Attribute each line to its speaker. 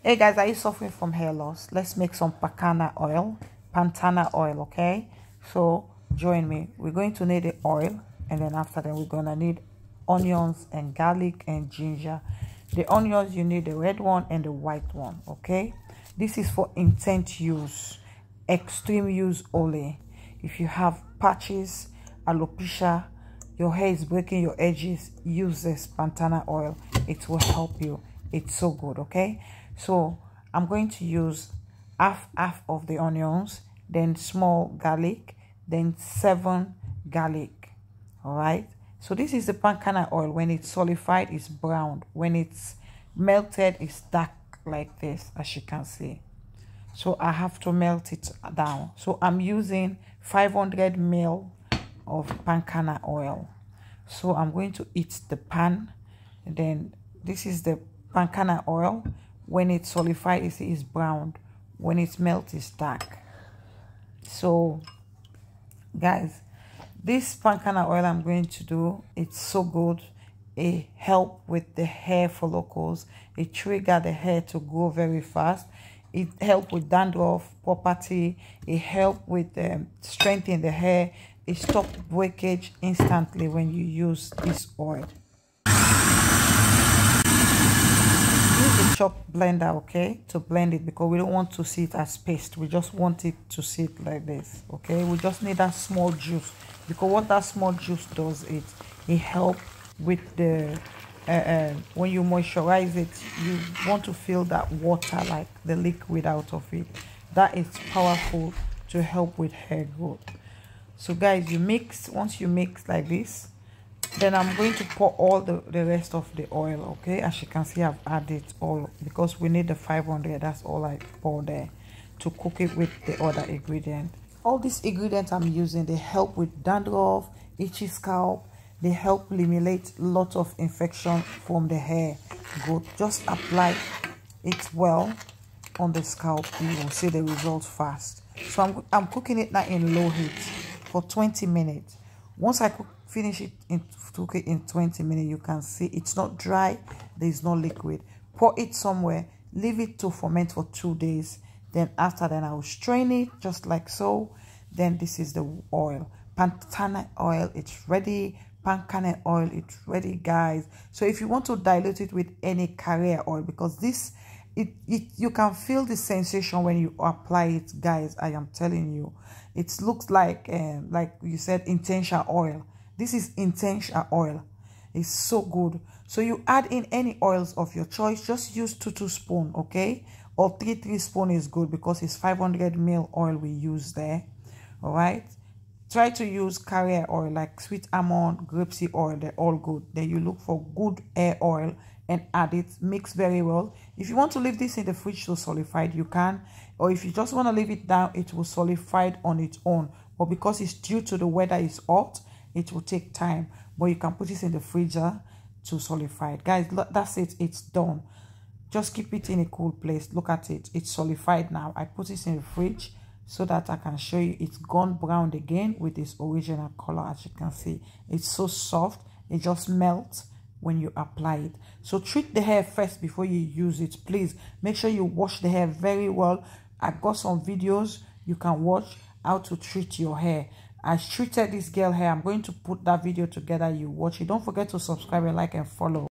Speaker 1: Hey guys, are you suffering from hair loss? Let's make some pantana oil, okay? So join me. We're going to need the oil, and then after that we're gonna need onions and garlic and ginger. The onions, you need the red one and the white one, okay? This is for intense use, extreme use only. If you have patches, alopecia, your hair is breaking your edges, use this pantana oil. It will help you. It's so good, okay? So I'm going to use half of the onions, then small garlic, then 7 garlic. All right, so this is the pantana oil. When it's solidified, it's brown. When it's melted, it's dark like this, as you can see. So I have to melt it down. So I'm using 500 ml of pantana oil. So I'm going to heat the pan, and then this is the pantana oil. When it's solidified, you see it's brown. When it's melted, it's dark. So guys, this pantana oil I'm going to do, it's so good. It help with the hair follicles. It trigger the hair to grow very fast. It help with dandruff property. It help with strengthening the hair. It stop breakage instantly when you use this oil. Use the chop blender, okay, to blend it, because we don't want to see it as paste. We just want it to sit like this, okay? We just need that small juice, because what that small juice does, it help with the when you moisturize it, you want to feel that water, like the liquid out of it. That is powerful to help with hair growth. So guys, you mix. Once you mix like this, then I'm going to pour all the rest of the oil, okay? As you can see, I've added all, because we need the 500. That's all I pour there to cook it with the other ingredient. All these ingredients I'm using, they help with dandruff, itchy scalp. They help eliminate a lot of infection from the hair growth. Just apply it well on the scalp. You will see the results fast. So I'm cooking it now in low heat for 20 minutes. Once I finish it in 20 minutes, you can see it's not dry, there is no liquid. Pour it somewhere, leave it to ferment for 2 days. Then after that, I will strain it just like so. Then this is the oil, pantana oil. It's ready. Pantana oil, it's ready, guys. So if you want to dilute it with any carrier oil, because this, you can feel the sensation when you apply it, guys. I am telling you, it looks like you said, intentional oil. This is intentional oil. It's so good. So you add in any oils of your choice. Just use 2 spoons, okay, or 3 spoons is good, because it's 500 ml oil we use there. All right, try to use carrier oil like sweet almond, grapeseed oil. They're all good. Then you look for good hair oil and add it, mix very well. If you want to leave this in the fridge to solidify, you can, or if you just want to leave it down, it will solidify on its own. But because it's due to the weather is hot, it will take time. But you can put it in the freezer to solidify it. Guys, that's it. It's done. Just keep it in a cool place. Look at it. It's solidified now. I put it in the fridge so that I can show you it's gone brown again with its original color. As you can see, it's so soft. It just melts when you apply it. So treat the hair first before you use it. Please make sure you wash the hair very well. I got some videos you can watch how to treat your hair. I treated this girl hair. I'm going to put that video together. You watch it. Don't forget to subscribe and like and follow.